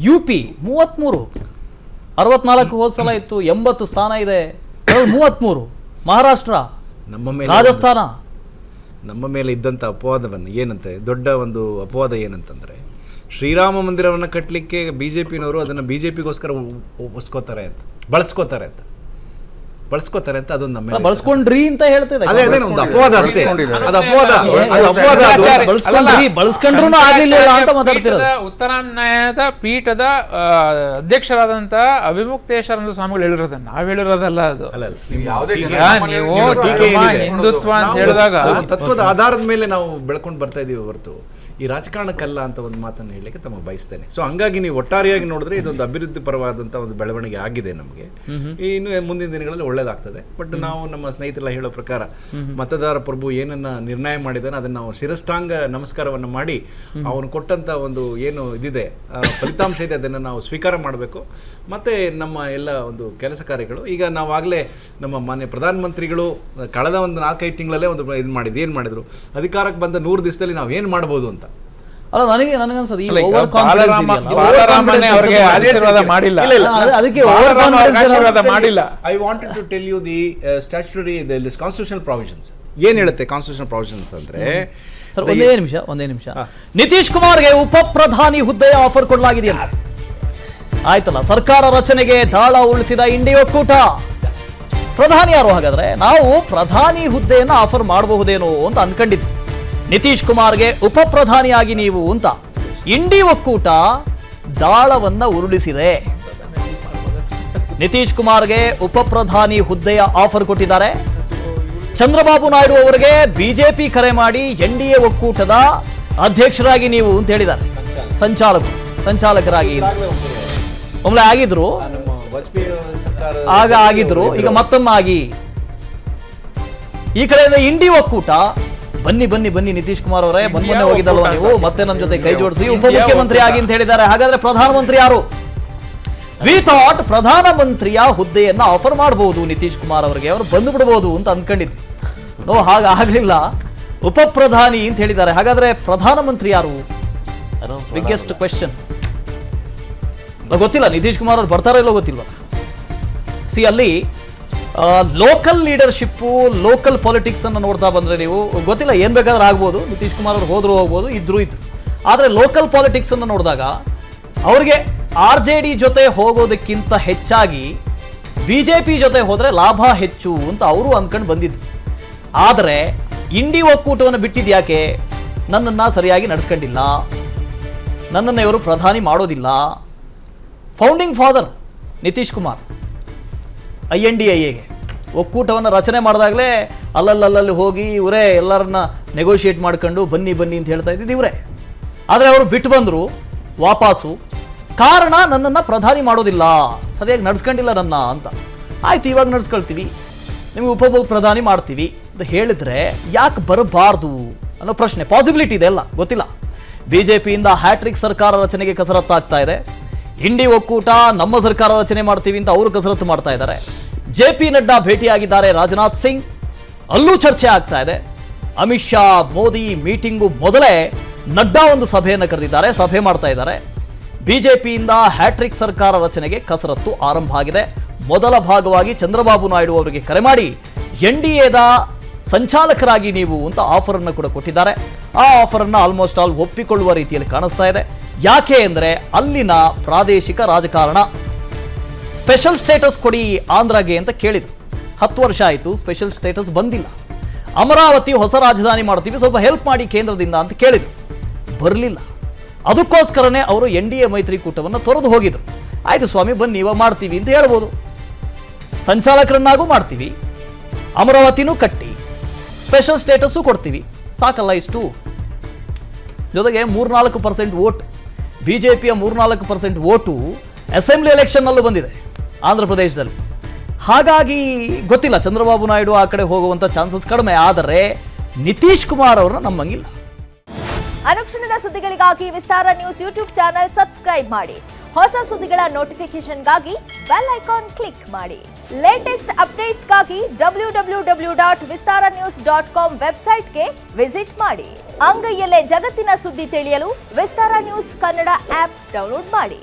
UP 33, 64 ಹೋದ ಸಲ ಇತ್ತು, 80 ಸ್ಥಾನ ಇದೆ, 33. ಮಹಾರಾಷ್ಟ್ರ, ನಮ್ಮ ಮೇಲೆ ರಾಜಸ್ಥಾನ. ನಮ್ಮ ಮೇಲೆ ಇದ್ದಂಥ ಅಪವಾದವನ್ನು ಏನಂತೆ, ದೊಡ್ಡ ಒಂದು ಅಪವಾದ ಏನಂತಂದರೆ, ಶ್ರೀರಾಮ ಮಂದಿರವನ್ನು ಕಟ್ಟಲಿಕ್ಕೆ BJPನವರು ಅದನ್ನು BJPಗೋಸ್ಕರ ಬಳಸ್ಕೋತಾರೆ ಅಂತ ಅದೊಂದು ನಮ್ಮ ಮೇಲೆ ಬಳಸ್ಕೊಂಡ್ರಿ ಅಂತ ಹೇಳ್ತಿದೆ. ಅದೇ ಒಂದು ಅಪವಾದ ಅಷ್ಟೇ, ಅದು ಅಪವಾದ. ಬಳಸ್ಕೊಂಡ್ರು ಆಗ್ಲಿಲ್ಲ ಅಂತ ಮಾತಾಡ್ತಿರೋದು. ಉತ್ತರಾಯಣ ನ್ಯಾಯದ ಪೀಠದ ಅಧ್ಯಕ್ಷರಾದಂತ ಅವಿಮುಕ್ತೇಶ್ವರಾನಂದ ಸ್ವಾಮಿಗಳು ಹೇಳಿರೋದನ್ನ ನಾವ್ ಹೇಳಿರೋದಲ್ಲ. ಅದು ನೀವು ಹಿಂದುತ್ವ ಅಂತ ಹೇಳಿದಾಗ ತತ್ವದ ಆಧಾರದ ಮೇಲೆ ನಾವು ಬೆಳ್ಕೊಂಡು ಬರ್ತಾ ಇದೀವಿ ಹೊರತು ಈ ರಾಜಕಾರಣಕ್ಕಲ್ಲ ಅಂತ ಒಂದು ಮಾತನ್ನು ಹೇಳಲಿಕ್ಕೆ ತಮ್ಮ ಬಯಸ್ತೇನೆ. ಸೊ ಹಂಗಾಗಿ ನೀವು ಒಟ್ಟಾರೆಯಾಗಿ ನೋಡಿದ್ರೆ ಇದೊಂದು ಅಭಿವೃದ್ಧಿ ಪರವಾದಂಥ ಒಂದು ಬೆಳವಣಿಗೆ ಆಗಿದೆ ನಮಗೆ. ಇನ್ನು ಮುಂದಿನ ದಿನಗಳಲ್ಲಿ ಒಳ್ಳೇದಾಗ್ತದೆ. ಬಟ್ ನಾವು ನಮ್ಮ ಸ್ನೇಹಿತರೆಲ್ಲ ಹೇಳೋ ಪ್ರಕಾರ ಮತದಾರ ಪ್ರಭು ಏನನ್ನ ನಿರ್ಣಯ ಮಾಡಿದಾನೆ ಅದನ್ನು ನಾವು ಶಿರಷ್ಟಾಂಗ ನಮಸ್ಕಾರವನ್ನು ಮಾಡಿ ಅವನು ಕೊಟ್ಟಂಥ ಒಂದು ಏನು ಇದಿದೆ ಫಲಿತಾಂಶ ಇದೆ ಅದನ್ನು ನಾವು ಸ್ವೀಕಾರ ಮಾಡಬೇಕು. ಮತ್ತು ನಮ್ಮ ಎಲ್ಲ ಒಂದು ಕೆಲಸ ಕಾರ್ಯಗಳು ಈಗ ನಾವಾಗಲೇ ನಮ್ಮ ಮಾನ್ಯ ಪ್ರಧಾನಮಂತ್ರಿಗಳು ಕಳೆದ ಒಂದು 4-5 ತಿಂಗಳಲ್ಲೇ ಒಂದು ಏನು ಮಾಡಿದ್ರು ಅಧಿಕಾರಕ್ಕೆ ಬಂದ 100 ದಿವಸದಲ್ಲಿ ನಾವು ಏನು ಮಾಡ್ಬೋದು ಅಂತ. ಅಲ್ಲ, ನನಗನ್ಸೋದು ಈ ಮಾಡಿಲ್ಲ. I wanted to tell you the statutory constitutional provisions ಏನು ಹೇಳುತ್ತೆ. ಕಾನ್ಸ್ಟಿಟ್ಯೂಷನಲ್ ಪ್ರಾವಿಷನ್ಸ್ ಅಂದ್ರೆ ಸರ್, ಒಂದೇ ನಿಮಿಷ. ನಿತೀಶ್ ಕುಮಾರ್ಗೆ ಉಪ ಪ್ರಧಾನಿ ಹುದ್ದೆಯ ಆಫರ್ ಕೊಡಲಾಗಿದೆಯಲ್ಲ, ಆಯ್ತಲ್ಲ. ಸರ್ಕಾರ ರಚನೆಗೆ ದಾಳ ಉಳಿಸಿದ ಇಂಡಿ ಒಕ್ಕೂಟ. ಪ್ರಧಾನಿ ಯಾರು ಹಾಗಾದ್ರೆ? ನಾವು ಪ್ರಧಾನಿ ಹುದ್ದೆಯನ್ನು ಆಫರ್ ಮಾಡಬಹುದೇನೋ ಅಂತ ಅನ್ಕೊಂಡಿದ್ವಿ. ನಿತೀಶ್ ಕುಮಾರ್ಗೆ ಉಪ ಪ್ರಧಾನಿಯಾಗಿ ನೀವು ಅಂತ ಇಂಡಿ ಒಕ್ಕೂಟ ದಾಳವನ್ನ ಉರುಳಿಸಿದೆ. ನಿತೀಶ್ ಕುಮಾರ್ಗೆ ಉಪ ಪ್ರಧಾನಿ ಹುದ್ದೆಯ ಆಫರ್ ಕೊಟ್ಟಿದ್ದಾರೆ. ಚಂದ್ರಬಾಬು ನಾಯ್ಡು ಅವರಿಗೆ ಬಿಜೆಪಿ ಕರೆ ಮಾಡಿ NDA ಒಕ್ಕೂಟದ ಅಧ್ಯಕ್ಷರಾಗಿ ನೀವು ಅಂತ ಹೇಳಿದ್ದಾರೆ. ಸಂಚಾಲಕರಾಗಿ ಒಮ್ಮೆ ಆಗಿದ್ರು, ಆಗ ಆಗಿದ್ರು, ಈಗ ಮತ್ತೊಮ್ಮೆ ಆಗಿ ಈ ಕಡೆಯಿಂದ ಇಂಡಿ ಒಕ್ಕೂಟ ಬನ್ನಿ ನಿತೀಶ್ ಕುಮಾರ್ ಅವರೇ, ಮೊನ್ನೆ ಹೋಗಿದ್ದಲ್ವ ನೀವು, ಮತ್ತೆ ನಮ್ಮ ಜೊತೆ ಕೈ ಜೋಡಿಸಿ ಉಪಮುಖ್ಯಮಂತ್ರಿ ಆಗಿ ಅಂತ ಹೇಳಿದ್ದಾರೆ. ಹಾಗಾದ್ರೆ ಪ್ರಧಾನಮಂತ್ರಿ ಯಾರು? ವಿ ಥಾಟ್ ಪ್ರಧಾನಮಂತ್ರಿಯ ಹುದ್ದೆಯನ್ನ ಆಫರ್ ಮಾಡಬಹುದು ನಿತೀಶ್ ಕುಮಾರ್ ಅವರಿಗೆ, ಅವರು ಬಂದು ಬಿಡಬಹುದು ಅಂತ ಅನ್ಕೊಂಡಿದ್ವಿ. ಹಾಗಾಗ್ಲಿಲ್ಲ, ಉಪ ಪ್ರಧಾನಿ ಅಂತ ಹೇಳಿದ್ದಾರೆ. ಹಾಗಾದ್ರೆ ಪ್ರಧಾನಮಂತ್ರಿ ಯಾರು? Biggest question. ಗೊತ್ತಿಲ್ಲ ನಿತೀಶ್ ಕುಮಾರ್ ಅವ್ರು ಬರ್ತಾರೋ ಇಲ್ಲೋ ಗೊತ್ತಿಲ್ವ. ಅಲ್ಲಿ ಲೋಕಲ್ ಲೀಡರ್ಶಿಪ್ಪು, ಲೋಕಲ್ ಪಾಲಿಟಿಕ್ಸ್ ಅನ್ನು ನೋಡ್ತಾ ಬಂದ್ರೆ ನೀವು ಗೊತ್ತಿಲ್ಲ, ಏನ್ ಬೇಕಾದ್ರೂ ಆಗ್ಬೋದು. ನಿತೀಶ್ ಕುಮಾರ್ ಅವರು ಹೋದ್ರು ಹೋಗ್ಬೋದು, ಇದ್ರು. ಆದ್ರೆ ಲೋಕಲ್ ಪಾಲಿಟಿಕ್ಸ್ ಅನ್ನು ನೋಡಿದಾಗ ಅವ್ರಿಗೆ RJD ಜೊತೆ ಹೋಗೋದಕ್ಕಿಂತ ಹೆಚ್ಚಾಗಿ BJP ಜೊತೆ ಹೋದ್ರೆ ಲಾಭ ಹೆಚ್ಚು ಅಂತ ಅವರು ಅಂದ್ಕೊಂಡು ಬಂದಿದ್ದು. ಆದರೆ ಇಂಡಿ ಒಕ್ಕೂಟವನ್ನು ಬಿಟ್ಟಿದ್ಯಾಕೆ? ನನ್ನನ್ನು ಸರಿಯಾಗಿ ನಡೆಸ್ಕೊಂಡಿಲ್ಲ, ನನ್ನನ್ನು ಇವರು ಪ್ರಧಾನಿ ಮಾಡೋದಿಲ್ಲ. ಫೌಂಡಿಂಗ್ ಫಾದರ್ ನಿತೀಶ್ ಕುಮಾರ್ INDIAಗೆ ಒಕ್ಕೂಟವನ್ನು ರಚನೆ ಮಾಡಿದಾಗಲೇ ಅಲ್ಲಲ್ಲಿ ಹೋಗಿ ಇವರೇ ಎಲ್ಲರನ್ನ ನೆಗೋಷಿಯೇಟ್ ಮಾಡ್ಕೊಂಡು ಬನ್ನಿ ಅಂತ ಹೇಳ್ತಾ ಇದ್ದಿದ್ದು ಇವರೇ. ಆದರೆ ಅವರು ಬಿಟ್ಟು ಬಂದರು ವಾಪಸ್ಸು. ಕಾರಣ ನನ್ನನ್ನು ಪ್ರಧಾನಿ ಮಾಡೋದಿಲ್ಲ, ಸರಿಯಾಗಿ ನಡ್ಸ್ಕೊಂಡಿಲ್ಲ ನನ್ನ ಅಂತ. ಆಯಿತು, ಇವಾಗ ನಡ್ಸ್ಕೊಳ್ತೀವಿ, ನಿಮಗೆ ಉಪ ಪ್ರಧಾನಿ ಮಾಡ್ತೀವಿ ಅಂತ ಹೇಳಿದ್ರೆ ಯಾಕೆ ಬರಬಾರ್ದು ಅನ್ನೋ ಪ್ರಶ್ನೆ. ಪಾಸಿಬಿಲಿಟಿ ಇದೆ ಅಲ್ಲ, ಗೊತ್ತಿಲ್ಲ. BJPಯಿಂದ ಹ್ಯಾಟ್ರಿಕ್ ಸರ್ಕಾರ ರಚನೆಗೆ ಕಸರತ್ತಾಗ್ತಾ ಇದೆ. ಇಂಡಿ ಒಕ್ಕೂಟ ನಮ್ಮ ಸರ್ಕಾರ ರಚನೆ ಮಾಡ್ತೀವಿ ಅಂತ ಅವರು ಕಸರತ್ತು ಮಾಡ್ತಾ ಇದ್ದಾರೆ. JP ನಡ್ಡಾ ಭೇಟಿಯಾಗಿದ್ದಾರೆ ರಾಜನಾಥ್ ಸಿಂಗ್, ಅಲ್ಲೂ ಚರ್ಚೆ ಆಗ್ತಾ ಇದೆ. ಅಮಿತ್ ಶಾ ಮೋದಿ ಮೀಟಿಂಗು ಮೊದಲೇ ನಡ್ಡಾ ಒಂದು ಸಭೆಯನ್ನು ಕರೆದಿದ್ದಾರೆ, ಸಭೆ ಮಾಡ್ತಾ ಇದ್ದಾರೆ. BJPಯಿಂದ ಹ್ಯಾಟ್ರಿಕ್ ಸರ್ಕಾರ ರಚನೆಗೆ ಕಸರತ್ತು ಆರಂಭ ಆಗಿದೆ. ಮೊದಲ ಭಾಗವಾಗಿ ಚಂದ್ರಬಾಬು ನಾಯ್ಡು ಅವರಿಗೆ ಕರೆ ಮಾಡಿ NDAದ ಸಂಚಾಲಕರಾಗಿ ನೀವು ಅಂತ ಆಫರ್ ಅನ್ನು ಕೂಡ ಕೊಟ್ಟಿದ್ದಾರೆ. ಆ ಆಫರ್ ಅನ್ನು ಆಲ್ಮೋಸ್ಟ್ ಆಲ್ ಒಪ್ಪಿಕೊಳ್ಳುವ ರೀತಿಯಲ್ಲಿ ಕಾಣಿಸ್ತಾ ಇದೆ. ಯಾಕೆ ಅಂದರೆ ಅಲ್ಲಿನ ಪ್ರಾದೇಶಿಕ ರಾಜಕಾರಣ. ಸ್ಪೆಷಲ್ ಸ್ಟೇಟಸ್ ಕೊಡಿ ಆಂಧ್ರಗೆ ಅಂತ ಕೇಳಿದ್ರು. 10 ವರ್ಷ ಆಯಿತು, ಸ್ಪೆಷಲ್ ಸ್ಟೇಟಸ್ ಬಂದಿಲ್ಲ. ಅಮರಾವತಿ ಹೊಸ ರಾಜಧಾನಿ ಮಾಡ್ತೀವಿ, ಸ್ವಲ್ಪ ಹೆಲ್ಪ್ ಮಾಡಿ ಕೇಂದ್ರದಿಂದ ಅಂತ ಕೇಳಿದ್ರು, ಬರಲಿಲ್ಲ. ಅದಕ್ಕೋಸ್ಕರನೇ ಅವರು NDA ಮೈತ್ರಿಕೂಟವನ್ನು ತೊರೆದು ಹೋಗಿದ್ರು. ಆಯ್ತು ಸ್ವಾಮಿ, ಬನ್ನಿ ಇವಾಗ ಮಾಡ್ತೀವಿ ಅಂತ ಹೇಳ್ಬೋದು. ಸಂಚಾಲಕರನ್ನಾಗೂ ಮಾಡ್ತೀವಿ, ಅಮರಾವತಿನೂ ಕಟ್ಟಿ, ಸ್ಪೆಷಲ್ ಸ್ಟೇಟಸ್ಸು ಕೊಡ್ತೀವಿ, ಸಾಕಲ್ಲ ಇಷ್ಟು. ಜೊತೆಗೆ 3-4% ವೋಟ್, BJPಯ 3-4% ವೋಟು ಅಸೆಂಬ್ಲಿ ಎಲೆಕ್ಷನ್ನಲ್ಲೂ ಬಂದಿದೆ ಆಂಧ್ರ ಪ್ರದೇಶದಲ್ಲಿ. ಹಾಗಾಗಿ ಗೊತ್ತಿಲ್ಲ, ಚಂದ್ರಬಾಬು ನಾಯ್ಡು ಆ ಕಡೆ ಹೋಗುವಂಥ ಚಾನ್ಸಸ್ ಕಡಿಮೆ. ಆದರೆ ನಿತೀಶ್ ಕುಮಾರ್ ಅವರನ್ನ ನಮ್ಮಂಗಿಲ್ಲ. ಅನುಕ್ಷಣದ ಸುದ್ದಿಗಳಿಗಾಗಿ ವಿಸ್ತಾರ ನ್ಯೂಸ್ ಯೂಟ್ಯೂಬ್ ಚಾನೆಲ್ ಸಬ್ಸ್ಕ್ರೈಬ್ ಮಾಡಿ. ಹೊಸ ಸುದ್ದಿಗಳ ನೋಟಿಫಿಕೇಶನ್ಗಾಗಿ ಬೆಲ್ ಐಕಾನ್ ಕ್ಲಿಕ್ ಮಾಡಿ. ಲೇಟೆಸ್ಟ್ ಅಪ್ಡೇಟ್ಸ್ಗಾಗಿ www.vistaranews.com ವೆಬ್ಸೈಟ್ಗೆ ವಿಸಿಟ್ ಮಾಡಿ. ಅಂಗೈಯಲ್ಲೇ ಜಗತ್ತಿನ ಸುದ್ದಿ ತಿಳಿಯಲು ವಿಸ್ತಾರ ನ್ಯೂಸ್ ಕನ್ನಡ ಆಪ್ ಡೌನ್ಲೋಡ್ ಮಾಡಿ.